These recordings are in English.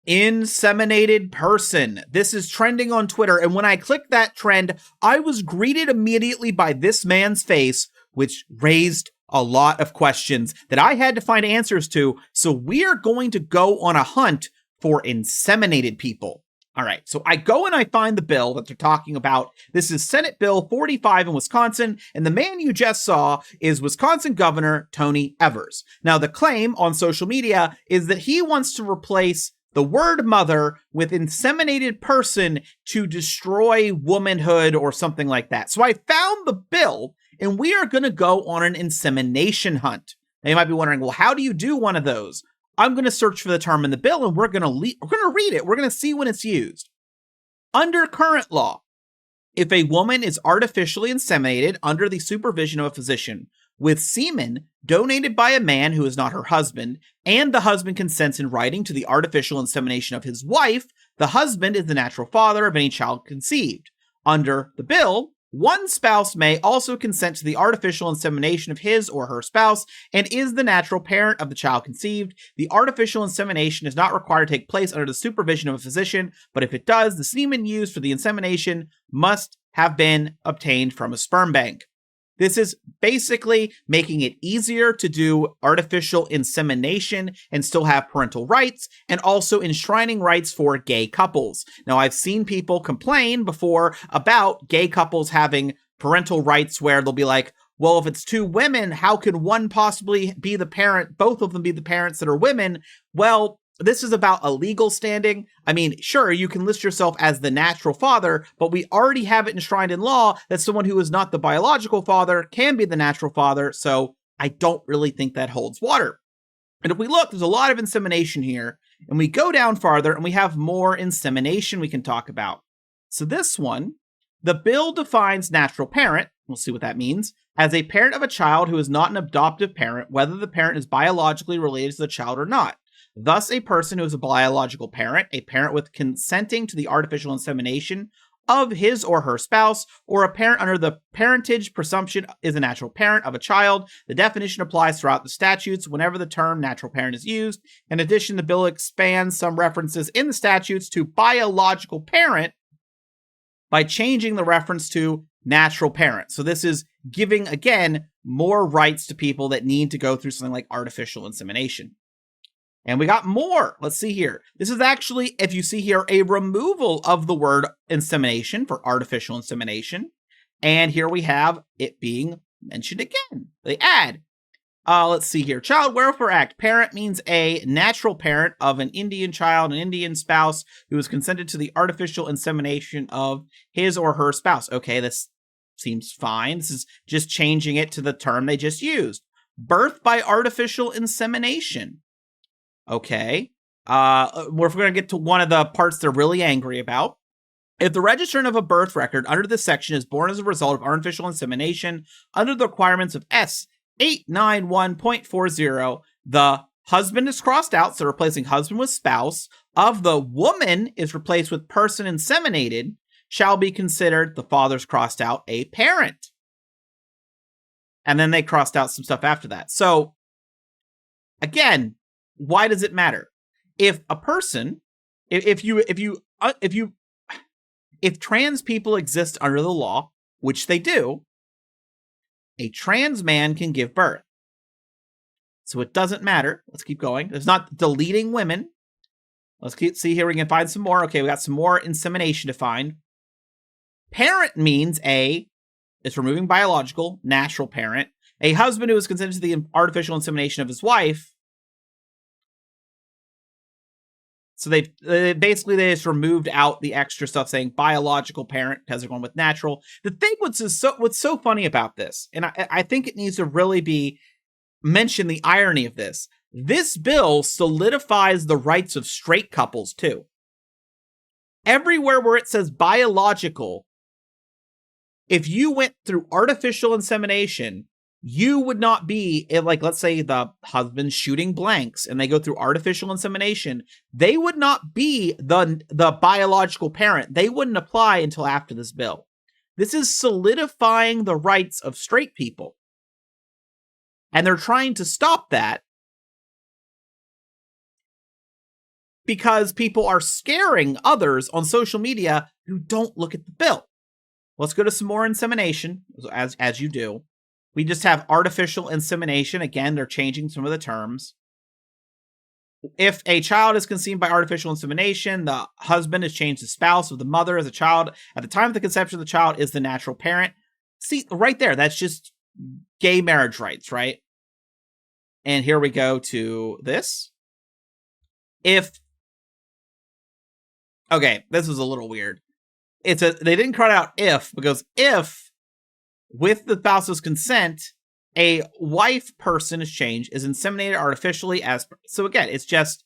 Inseminated Person. This is trending on Twitter, and when I clicked that trend, I was greeted immediately by this man's face, which raised a lot of questions that I had to find answers to, so we are going to go on a hunt for inseminated people. All right, so I go and I find the bill that they're talking about. This is Senate Bill 45 in Wisconsin, and the man you just saw is Wisconsin Governor Tony Evers. Now, the claim on social media is that he wants to replace the word mother with inseminated person to destroy womanhood or something like that. So I found the bill, and we are going to go on an insemination hunt. Now, you might be wondering, well, how do you do one of those? I'm going to search for the term in the bill, and we're going to read it. We're going to see when it's used. Under current law, if a woman is artificially inseminated under the supervision of a physician with semen donated by a man who is not her husband, and the husband consents in writing to the artificial insemination of his wife, the husband is the natural father of any child conceived. Under the bill, one spouse may also consent to the artificial insemination of his or her spouse and is the natural parent of the child conceived. The artificial insemination is not required to take place under the supervision of a physician, but if it does, the semen used for the insemination must have been obtained from a sperm bank. This is basically making it easier to do artificial insemination and still have parental rights, and also enshrining rights for gay couples. Now, I've seen people complain before about gay couples having parental rights where they'll be like, well, if it's two women, how can one possibly be the parent, both of them be the parents that are women? Well, this is about a legal standing. I mean, sure, you can list yourself as the natural father, but we already have it enshrined in law that someone who is not the biological father can be the natural father, so I don't really think that holds water. And if we look, there's a lot of insemination here, and we go down farther, and we have more insemination we can talk about. So this one, the bill defines natural parent, we'll see what that means, as a parent of a child who is not an adoptive parent, whether the parent is biologically related to the child or not. Thus, a person who is a biological parent, a parent with consenting to the artificial insemination of his or her spouse, or a parent under the parentage presumption is a natural parent of a child. The definition applies throughout the statutes whenever the term natural parent is used. In addition, the bill expands some references in the statutes to biological parent by changing the reference to natural parent. So this is giving, again, more rights to people that need to go through something like artificial insemination. And we got more. Let's see here. This is actually, if you see here, a removal of the word insemination for artificial insemination. And here we have it being mentioned again. They add, let's see here. Child Welfare Act. Parent means a natural parent of an Indian child, an Indian spouse who has consented to the artificial insemination of his or her spouse. Okay, this seems fine. This is just changing it to the term they just used. Birth by artificial insemination. Okay, we're going to get to one of the parts they're really angry about. If the registrant of a birth record under this section is born as a result of artificial insemination under the requirements of S 891.40, the husband is crossed out, so replacing husband with spouse, of the woman is replaced with person inseminated, shall be considered, the father's crossed out, a parent. And then they crossed out some stuff after that. So, again, why does it matter? If a person, if trans people exist under the law, which they do, a trans man can give birth. So it doesn't matter. Let's keep going. It's not deleting women. Let's see here. We can find some more. Okay, we got some more insemination to find. Parent means it's removing biological, natural parent. A husband who is consented to the artificial insemination of his wife. So they just removed out the extra stuff saying biological parent because they're going with natural. The thing what's so funny about this, and I think it needs to really be mentioned, the irony of this. This bill solidifies the rights of straight couples too. Everywhere where it says biological, if you went through artificial insemination, you would not be, like, let's say the husband's shooting blanks and they go through artificial insemination, they would not be the biological parent. They wouldn't apply until after this bill. This is solidifying the rights of straight people. And they're trying to stop that because people are scaring others on social media who don't look at the bill. Let's go to some more insemination, as you do. We just have artificial insemination. Again, they're changing some of the terms. If a child is conceived by artificial insemination, the husband has changed the spouse of the mother as a child. At the time of the conception of the child is the natural parent. See, right there, that's just gay marriage rights, right? And here we go to this. Okay, this is a little weird. They didn't cut out if, because if, with the spouse's consent, a wife person is changed, is inseminated artificially so again, it's just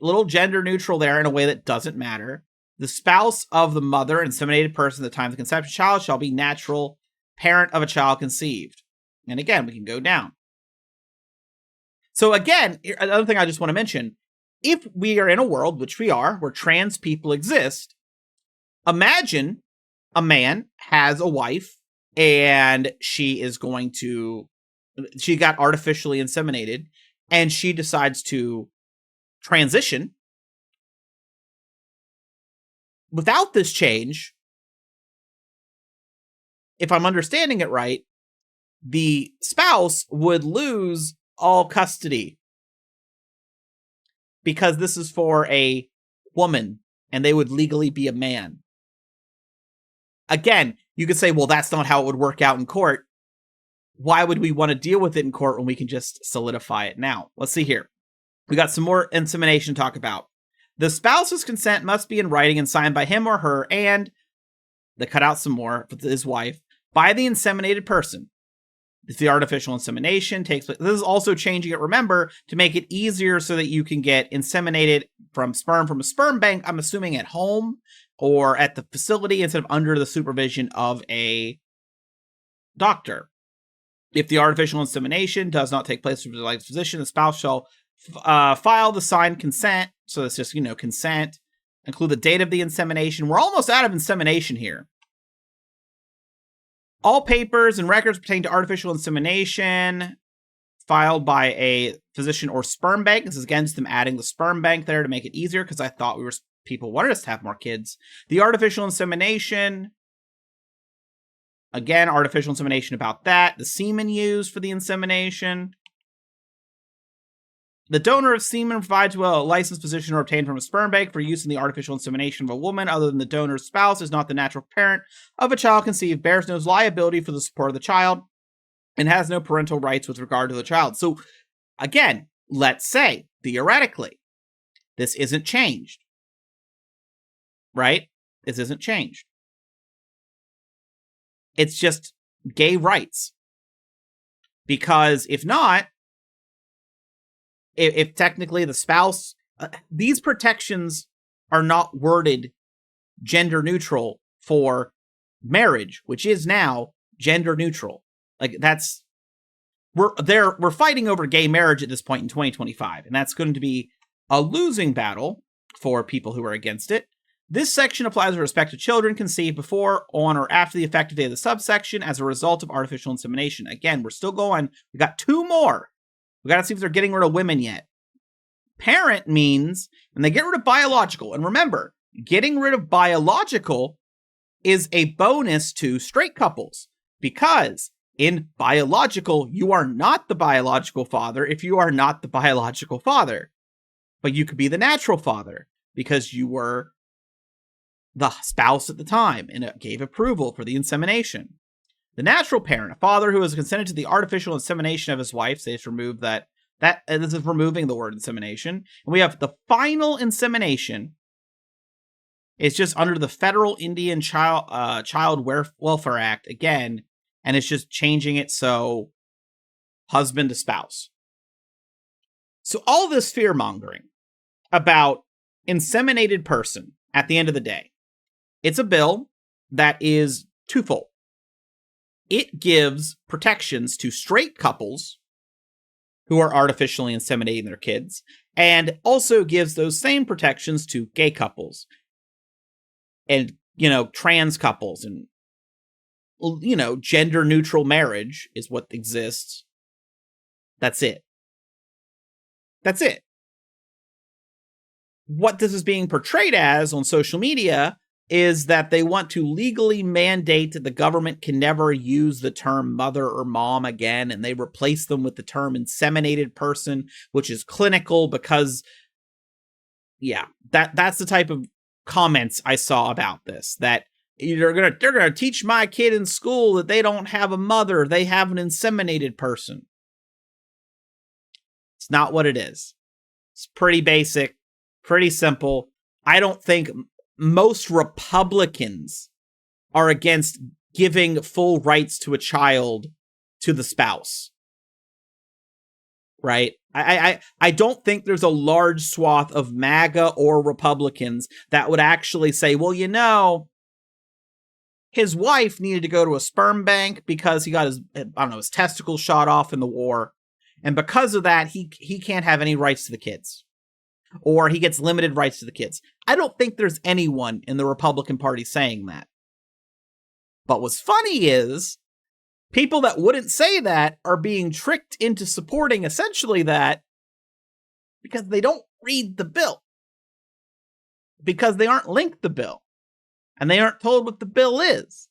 a little gender neutral there in a way that doesn't matter. The spouse of the mother, inseminated person at the time of the conception of the child, shall be natural parent of a child conceived. And again, we can go down. So again, another thing I just want to mention, if we are in a world, which we are, where trans people exist, imagine a man has a wife and she got artificially inseminated and she decides to transition. Without this change, if I'm understanding it right, the spouse would lose all custody because this is for a woman and they would legally be a man. Again, you could say, well, that's not how it would work out in court. Why would we want to deal with it in court when we can just solidify it now? Let's see here. We got some more insemination to talk about. The spouse's consent must be in writing and signed by him or her, and they cut out some more for his wife, by the inseminated person. If the artificial insemination takes place, this is also changing it, remember, to make it easier so that you can get inseminated from a sperm bank, I'm assuming at home or at the facility instead of under the supervision of a doctor. If the artificial insemination does not take place with the physician, the spouse shall file the signed consent. So it's just, consent. Include the date of the insemination. We're almost out of insemination here. All papers and records pertaining to artificial insemination filed by a physician or sperm bank. This is again just them adding the sperm bank there to make it easier because I thought people wanted us to have more kids. The artificial insemination. Again, artificial insemination about that. The semen used for the insemination. The donor of semen provided to a licensed physician or obtained from a sperm bank for use in the artificial insemination of a woman other than the donor's spouse is not the natural parent of a child conceived, bears no liability for the support of the child, and has no parental rights with regard to the child. So, again, let's say, theoretically, this isn't changed. Right? This isn't changed. It's just gay rights. Because if not, if technically the spouse, these protections are not worded gender neutral for marriage, which is now gender neutral. Like we're fighting over gay marriage at this point in 2025, and that's going to be a losing battle for people who are against it. This section applies with respect to children conceived before, on, or after the effective date of the subsection as a result of artificial insemination. Again, we're still going. We got two more. We got to see if they're getting rid of women yet. Parent means when they get rid of biological. And remember, getting rid of biological is a bonus to straight couples. Because in biological, you are not the biological father if you are not the biological father. But you could be the natural father because you were the spouse at the time and it gave approval for the insemination. The natural parent, a father who has consented to the artificial insemination of his wife, so they just remove that. This is removing the word insemination. And we have the final insemination. It's just under the Federal Indian Child Welfare Act again, and it's just changing it so husband to spouse. So all this fear mongering about inseminated person at the end of the day, it's a bill that is twofold. It gives protections to straight couples who are artificially inseminating their kids, and also gives those same protections to gay couples and, trans couples and, gender neutral marriage is what exists. That's it. That's it. what this is being portrayed as on social media is that they want to legally mandate that the government can never use the term mother or mom again, and they replace them with the term inseminated person, which is clinical because, yeah, that's the type of comments I saw about this, that they're gonna teach my kid in school that they don't have a mother, they have an inseminated person. It's not what it is. It's pretty basic, pretty simple. I don't think most Republicans are against giving full rights to a child to the spouse, right? I don't think there's a large swath of MAGA or Republicans that would actually say, well, you know, his wife needed to go to a sperm bank because he got his testicles shot off in the war. And because of that, he can't have any rights to the kids. Or he gets limited rights to the kids. I don't think there's anyone in the Republican Party saying that. But what's funny is, people that wouldn't say that are being tricked into supporting essentially that because they don't read the bill. Because they aren't linked the bill. And they aren't told what the bill is.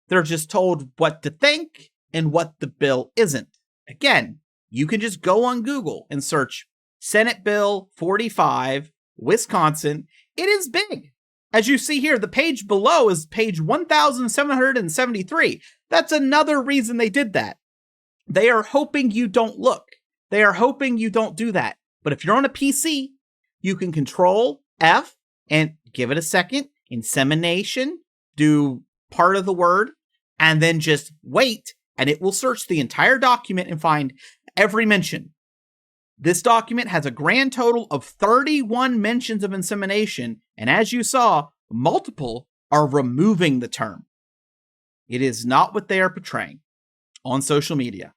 They're just told what to think and what the bill isn't. Again, you can just go on Google and search Senate Bill 45, Wisconsin. It is big. As you see here, the page below is page 1773. That's another reason they did that. They are hoping you don't look. They are hoping you don't do that. But if you're on a PC, you can Control F and give it a second. Insemination, do part of the word, and then just wait, and it will search the entire document and find every mention. This document has a grand total of 31 mentions of insemination, and as you saw, multiple are removing the term. It is not what they are portraying on social media.